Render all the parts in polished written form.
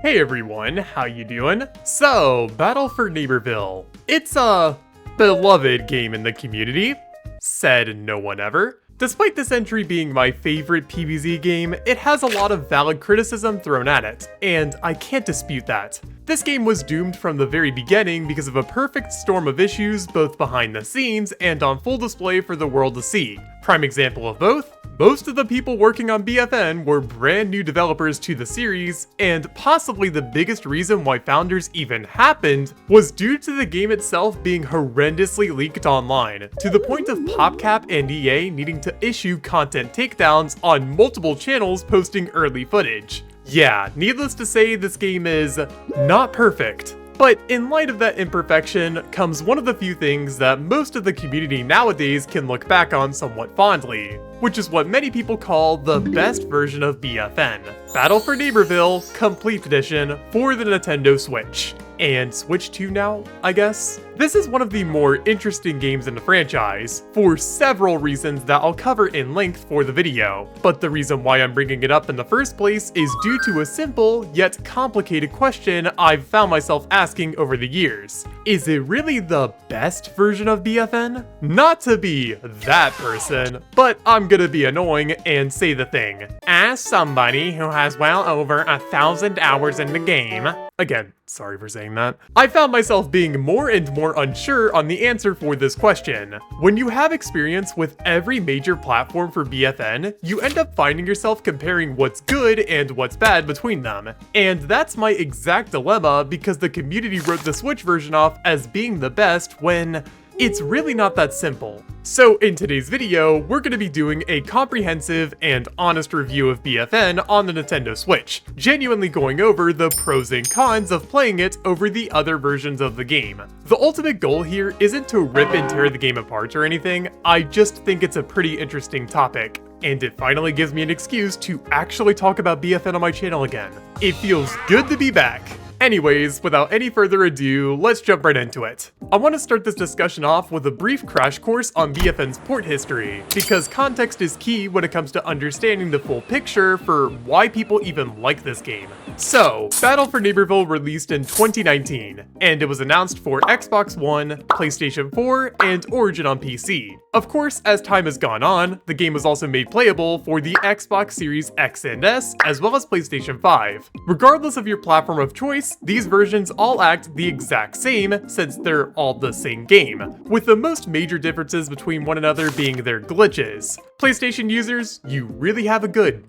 Hey everyone, how you doing? So, Battle for Neighborville. It's a beloved game in the community, said no one ever. Despite this entry being my favorite PvZ game, it has a lot of valid criticism thrown at it, and I can't dispute that. This game was doomed from the very beginning because of a perfect storm of issues both behind the scenes and on full display for the world to see. Prime example of both? Most of the people working on BFN were brand new developers to the series, and possibly the biggest reason why Founders even happened was due to the game itself being horrendously leaked online, to the point of PopCap and EA needing to issue content takedowns on multiple channels posting early footage. Yeah, needless to say, this game is not perfect. But in light of that imperfection comes one of the few things that most of the community nowadays can look back on somewhat fondly, which is what many people call the best version of BFN, Battle for Neighborville Complete Edition for the Nintendo Switch. And Switch 2 now, I guess? This is one of the more interesting games in the franchise, for several reasons that I'll cover in length for the video, but the reason why I'm bringing it up in the first place is due to a simple, yet complicated question I've found myself asking over the years. Is it really the best version of BFN? Not to be that person, but I'm gonna be annoying and say the thing. As somebody who has well over 1,000 hours in the game, again, sorry for saying that, I found myself being more and more unsure on the answer for this question. When you have experience with every major platform for BFN, you end up finding yourself comparing what's good and what's bad between them. And that's my exact dilemma because the community wrote the Switch version off as being the best when it's really not that simple. So in today's video, we're going to be doing a comprehensive and honest review of BFN on the Nintendo Switch, genuinely going over the pros and cons of playing it over the other versions of the game. The ultimate goal here isn't to rip and tear the game apart or anything, I just think it's a pretty interesting topic. And it finally gives me an excuse to actually talk about BFN on my channel again. It feels good to be back. Anyways, without any further ado, let's jump right into it. I want to start this discussion off with a brief crash course on BFN's port history, because context is key when it comes to understanding the full picture for why people even like this game. So, Battle for Neighborville released in 2019, and it was announced for Xbox One, PlayStation 4, and Origin on PC. Of course, as time has gone on, the game was also made playable for the Xbox Series X and S, as well as PlayStation 5. Regardless of your platform of choice, these versions all act the exact same since they're all the same game, with the most major differences between one another being their glitches. PlayStation users, you really have a good.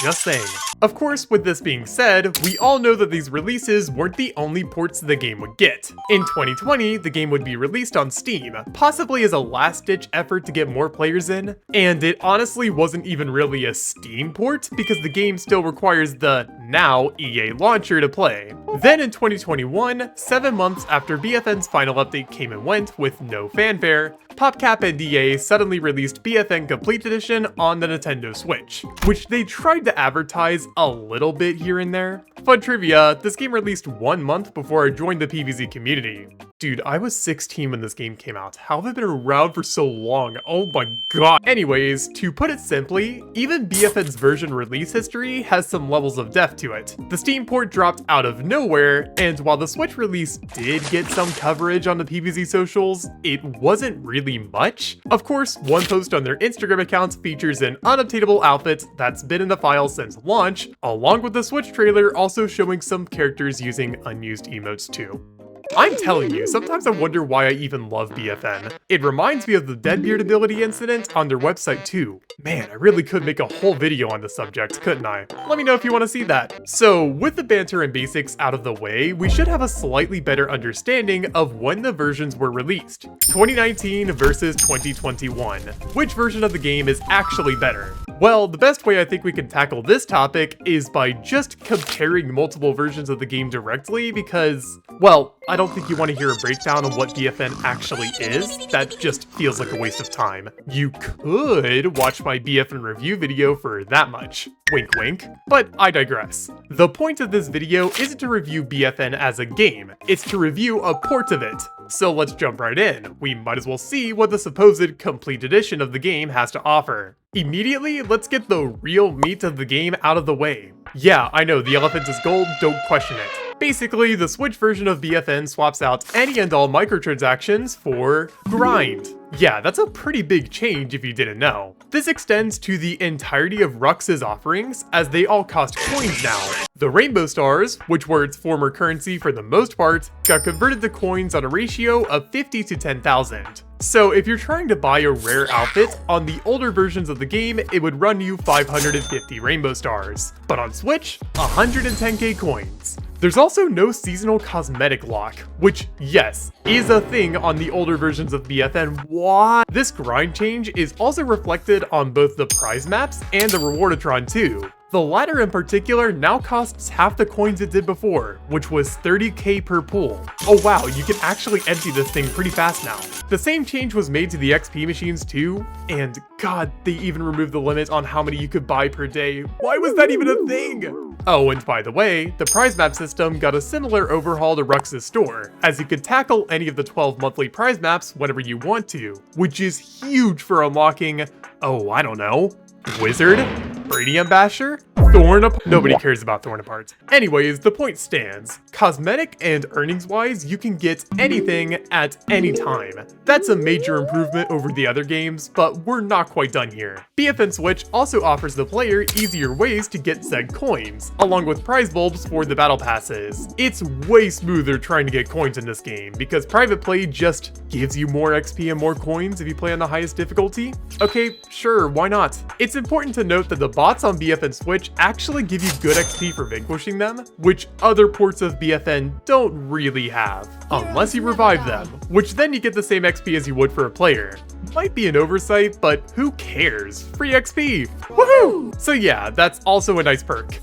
Just saying. Of course, with this being said, we all know that these releases weren't the only ports the game would get. In 2020, the game would be released on Steam, possibly as a last-ditch effort to get more players in, and it honestly wasn't even really a Steam port because the game still requires the now EA launcher to play. Then in 2021, 7 months after BFN's final update came and went with no fanfare, PopCap and EA suddenly released BFN Complete Edition on the Nintendo Switch, which they tried to advertise a little bit here and there. Fun trivia, this game released 1 month before I joined the PvZ community. Dude, I was 16 when this game came out. How have I been around for so long? Oh my god. Anyways, to put it simply, even BFN's version release history has some levels of depth to it. The Steam port dropped out of nowhere, and while the Switch release did get some coverage on the PvZ socials, it wasn't really much. Of course, one post on their Instagram account features an unobtainable outfit that's been in the file since launch, along with the Switch trailer also showing some characters using unused emotes too. I'm telling you, sometimes I wonder why I even love BFN. It reminds me of the Deadbeard ability incident on their website too. Man, I really could make a whole video on the subject, couldn't I? Let me know if you want to see that. So, with the banter and basics out of the way, we should have a slightly better understanding of when the versions were released. 2019 versus 2021. Which version of the game is actually better? Well, the best way I think we can tackle this topic is by just comparing multiple versions of the game directly because, well, I don't think you want to hear a breakdown of what BFN actually is. That just feels like a waste of time. You could watch my BFN review video for that much. Wink wink. But I digress. The point of this video isn't to review BFN as a game, it's to review a port of it. So let's jump right in. We might as well see what the supposed complete edition of the game has to offer. Immediately, let's get the real meat of the game out of the way. Yeah, I know, the elephant is gold, don't question it. Basically, the Switch version of BFN swaps out any and all microtransactions for grind. Yeah, that's a pretty big change if you didn't know. This extends to the entirety of Rux's offerings, as they all cost coins now. The Rainbow Stars, which were its former currency for the most part, got converted to coins on a ratio of 50 to 10,000. So if you're trying to buy a rare outfit, on the older versions of the game, it would run you 550 Rainbow Stars. But on Switch, 110k coins. There's also no seasonal cosmetic lock, which, yes, is a thing on the older versions of BFN. Why? This grind change is also reflected on both the prize maps and the Rewardatron too. The latter in particular now costs half the coins it did before, which was 30k per pool. Oh wow, you can actually empty this thing pretty fast now. The same change was made to the XP machines too, and god, they even removed the limit on how many you could buy per day. Why was that even a thing? Oh, and by the way, the prize map system got a similar overhaul to Rux's store, as you could tackle any of the 12 monthly prize maps whenever you want to, which is huge for unlocking, oh, I don't know, Wizard? Radiant Basher? Nobody cares about Thorn Apart. Anyways, the point stands. Cosmetic and earnings-wise, you can get anything at any time. That's a major improvement over the other games, but we're not quite done here. BFN Switch also offers the player easier ways to get said coins, along with prize bulbs for the battle passes. It's way smoother trying to get coins in this game, because private play just gives you more XP and more coins if you play on the highest difficulty. Okay, sure, why not? It's important to note that the bots on BFN Switch actually give you good XP for vanquishing them, which other ports of BFN don't really have, unless you revive them, which then you get the same XP as you would for a player. Might be an oversight, but who cares? Free XP! Woohoo! So yeah, that's also a nice perk.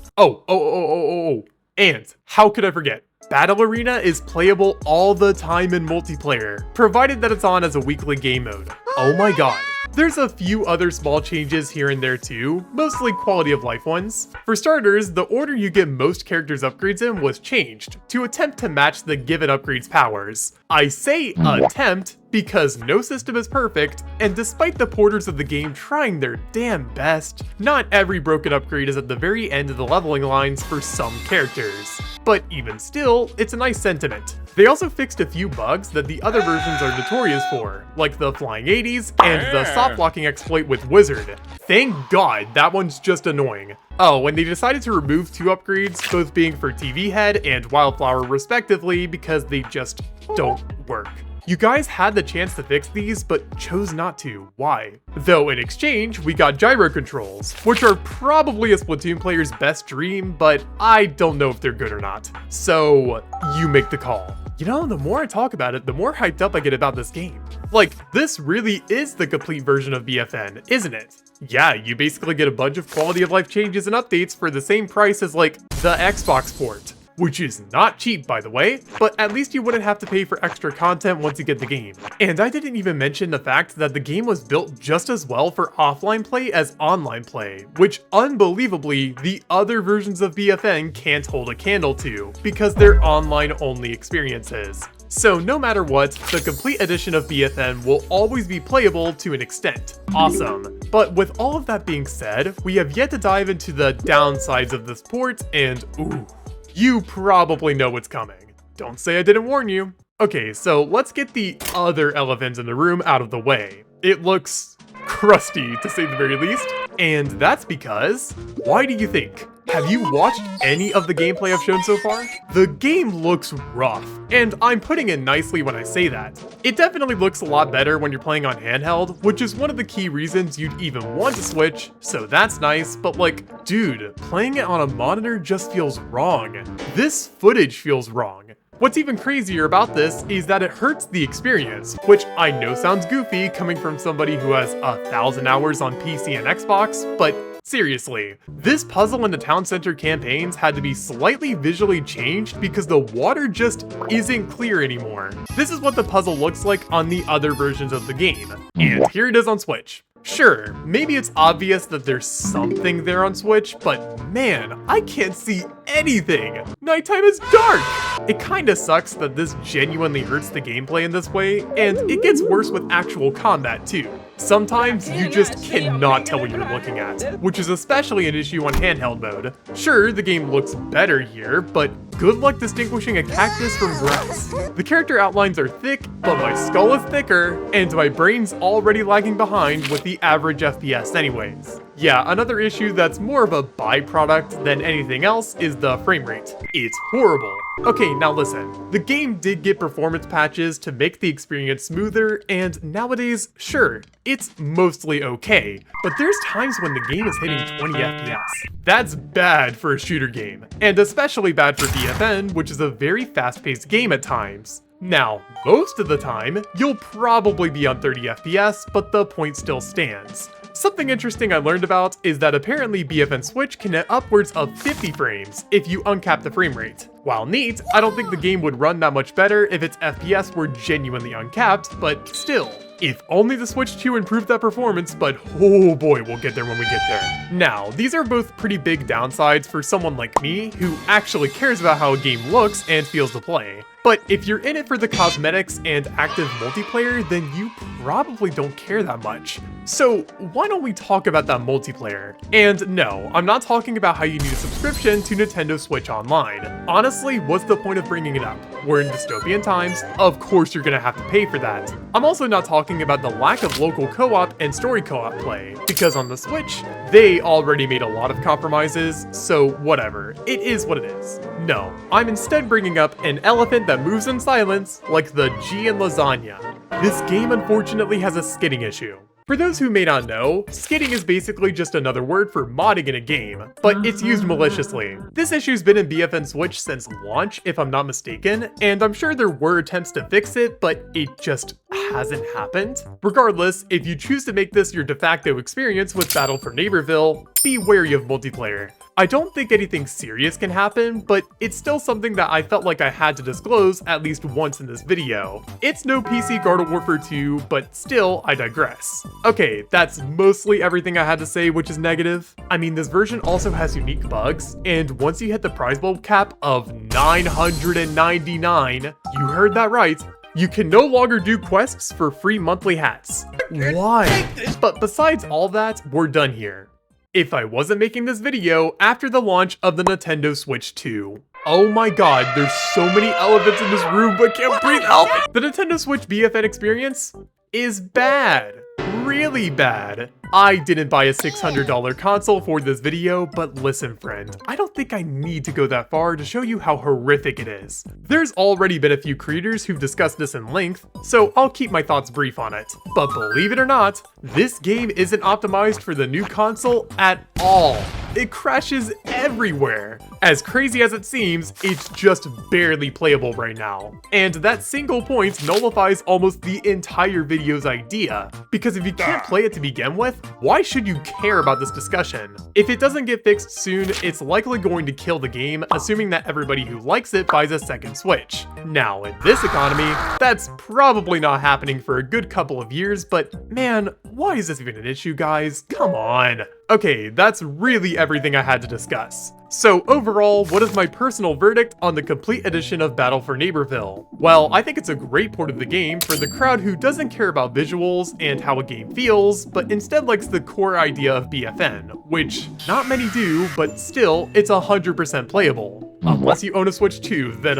And how could I forget? Battle Arena is playable all the time in multiplayer, provided that it's on as a weekly game mode. Oh my god. There's a few other small changes here and there too, mostly quality of life ones. For starters, the order you get most characters' upgrades in was changed, to attempt to match the given upgrade's powers. I say attempt, because no system is perfect, and despite the porters of the game trying their damn best, not every broken upgrade is at the very end of the leveling lines for some characters. But even still, it's a nice sentiment. They also fixed a few bugs that the other versions are notorious for, like the flying 80s and the soft locking exploit with Wizard. Thank god, that one's just annoying. Oh, and they decided to remove two upgrades, both being for TV Head and Wildflower respectively, because they just don't work. You guys had the chance to fix these, but chose not to. Why? Though in exchange, we got gyro controls, which are probably a Splatoon player's best dream, but I don't know if they're good or not. So, you make the call. You know, the more I talk about it, the more hyped up I get about this game. Like, this really is the complete version of BFN, isn't it? Yeah, you basically get a bunch of quality of life changes and updates for the same price as, like, the Xbox port. Which is not cheap, by the way, but at least you wouldn't have to pay for extra content once you get the game. And I didn't even mention the fact that the game was built just as well for offline play as online play, which unbelievably, the other versions of BFN can't hold a candle to, because they're online-only experiences. So no matter what, the complete edition of BFN will always be playable to an extent. Awesome. But with all of that being said, we have yet to dive into the downsides of this port, and ooh. You probably know what's coming. Don't say I didn't warn you. Okay, so let's get the other elephant in the room out of the way. It looks crusty, to say the very least. And that's because, why do you think? Have you watched any of the gameplay I've shown so far? The game looks rough, and I'm putting it nicely when I say that. It definitely looks a lot better when you're playing on handheld, which is one of the key reasons you'd even want to switch, so that's nice, but like, dude, playing it on a monitor just feels wrong. This footage feels wrong. What's even crazier about this is that it hurts the experience, which I know sounds goofy coming from somebody who has 1,000 hours on PC and Xbox, but seriously, this puzzle in the town center campaigns had to be slightly visually changed because the water just isn't clear anymore. This is what the puzzle looks like on the other versions of the game, and here it is on Switch. Sure, maybe it's obvious that there's something there on Switch, but man, I can't see anything! Nighttime is dark! It kinda sucks that this genuinely hurts the gameplay in this way, and it gets worse with actual combat too. Sometimes you just cannot tell what you're looking at, which is especially an issue on handheld mode. Sure, the game looks better here, but good luck distinguishing a cactus from grass. The character outlines are thick, but my skull is thicker, and my brain's already lagging behind with the average FPS anyways. Yeah, another issue that's more of a byproduct than anything else is the frame rate. It's horrible. Okay, now listen. The game did get performance patches to make the experience smoother, and nowadays, sure, it's mostly okay, but there's times when the game is hitting 20 FPS. That's bad for a shooter game, and especially bad for BFN, which is a very fast-paced game at times. Now, most of the time, you'll probably be on 30 FPS, but the point still stands. Something interesting I learned about is that apparently BFN Switch can hit upwards of 50 frames if you uncap the frame rate. While neat, I don't think the game would run that much better if its FPS were genuinely uncapped, but still. If only the Switch 2 improved that performance, but oh boy, we'll get there when we get there. Now, these are both pretty big downsides for someone like me who actually cares about how a game looks and feels to play. But if you're in it for the cosmetics and active multiplayer, then you probably don't care that much. So why don't we talk about that multiplayer? And no, I'm not talking about how you need a subscription to Nintendo Switch Online. Honestly, what's the point of bringing it up? We're in dystopian times, of course you're gonna have to pay for that. I'm also not talking about the lack of local co-op and story co-op play, because on the Switch, they already made a lot of compromises, so whatever, it is what it is. No, I'm instead bringing up an elephant that moves in silence, like the G in lasagna. This game unfortunately has a skidding issue. For those who may not know, skidding is basically just another word for modding in a game, but it's used maliciously. This issue's been in BFN Switch since launch, if I'm not mistaken, and I'm sure there were attempts to fix it, but it just hasn't happened. Regardless, if you choose to make this your de facto experience with Battle for Neighborville, be wary of multiplayer. I don't think anything serious can happen, but it's still something that I felt like I had to disclose at least once in this video. It's no PC Garden Warfare 2, but still, I digress. Okay, that's mostly everything I had to say, which is negative. I mean, this version also has unique bugs, and once you hit the prize bulb cap of 999, you heard that right, you can no longer do quests for free monthly hats. Why? But besides all that, we're done here. If I wasn't making this video after the launch of the Nintendo Switch 2. Oh my god, there's so many elephants in this room, but can't breathe out. The Nintendo Switch BFN experience is bad. Really bad. I didn't buy a $600 console for this video, but listen friend, I don't think I need to go that far to show you how horrific it is. There's already been a few creators who've discussed this in length, so I'll keep my thoughts brief on it. But believe it or not, this game isn't optimized for the new console at all. It crashes everywhere. As crazy as it seems, it's just barely playable right now. And that single point nullifies almost the entire video's idea. Because if you can't play it to begin with, why should you care about this discussion? If it doesn't get fixed soon, it's likely going to kill the game, assuming that everybody who likes it buys a second Switch. Now, in this economy, that's probably not happening for a good couple of years, but man, why is this even an issue, guys? Come on. Okay, that's really everything I had to discuss. So overall, what is my personal verdict on the complete edition of Battle for Neighborville? Well, I think it's a great port of the game for the crowd who doesn't care about visuals and how a game feels, but instead likes the core idea of BFN, which not many do, but still, it's 100% playable. Unless you own a Switch 2, then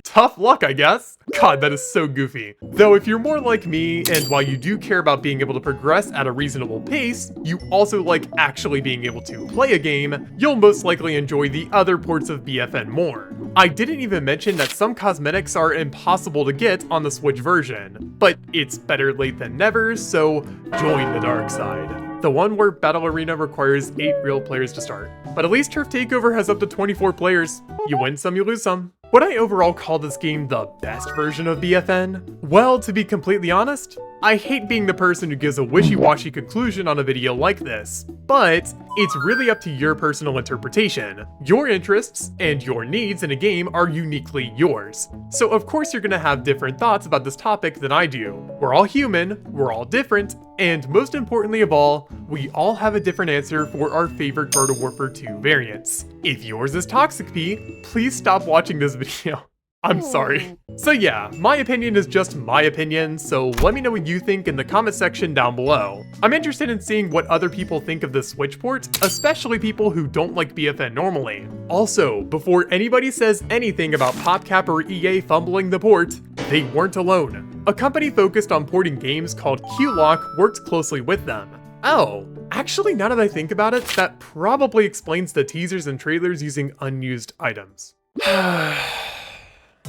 tough luck, I guess. God, that is so goofy. Though if you're more like me, and while you do care about being able to progress at a reasonable pace, you also like actually being able to play a game, you'll most likely enjoy the other ports of BFN more. I didn't even mention that some cosmetics are impossible to get on the Switch version, but it's better late than never, so join the dark side. The one where Battle Arena requires 8 real players to start. But at least Turf Takeover has up to 24 players. You win some, you lose some. Would I overall call this game the best version of BFN? Well, to be completely honest, I hate being the person who gives a wishy-washy conclusion on a video like this, but it's really up to your personal interpretation. Your interests and your needs in a game are uniquely yours. So of course you're gonna have different thoughts about this topic than I do. We're all human, we're all different, and most importantly of all, we all have a different answer for our favorite Garden Warfare 2 variants. If yours is Toxic P, please stop watching this video. I'm sorry. So yeah, my opinion is just my opinion, so let me know what you think in the comment section down below. I'm interested in seeing what other people think of the Switch port, especially people who don't like BFN normally. Also, before anybody says anything about PopCap or EA fumbling the port, they weren't alone. A company focused on porting games called QLock worked closely with them. Oh, actually now that I think about it, that probably explains the teasers and trailers using unused items.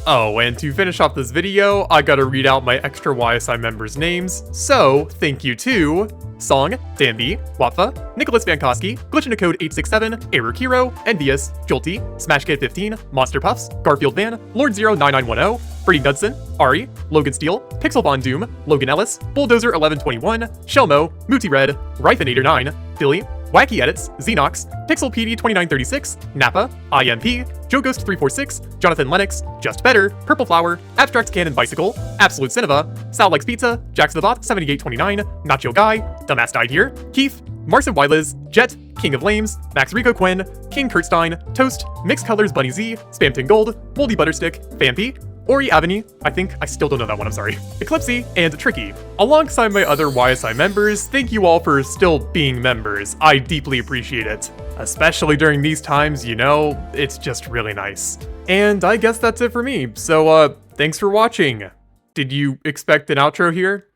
Oh, and to finish off this video, I gotta read out my extra YSI members' names, so thank you to Song, Danby, Watfa, Nicholas Vankowski, Glitchinacode 867, Error Hero, Envious, Jolty, SmashKid15, Monster Puffs, Garfield Van, Lord09910, Brady Dudson, Ari, Logan Steele, Pixel Von Doom, Logan Ellis, Bulldozer1121, Shelmo, Mooty Red, Ryphinator9, Billy, Wacky Edits, Xenox, Pixel PD2936, Nappa, IMP, JoeGhost346, Jonathan Lennox, Just Better, Purple Flower, Abstract Cannon Bicycle, Absolute Cineva, Sal Likes Pizza, Jax the Bot 7829, Nacho Guy, Dumbass Died Here, Keith, Marcin Wyliz, Jet, King of Lames, Max Rico Quinn, King Kurtstein, Toast, Mixed Colors Bunny Z, Spamton Gold, Moldy Butterstick, Vampy, Ori Avenue, I think, I still don't know that one, I'm sorry, EclipseSE, and Tricky. Alongside my other YSI members, thank you all for still being members. I deeply appreciate it. Especially during these times, you know, it's just really nice. And I guess that's it for me, so thanks for watching. Did you expect an outro here?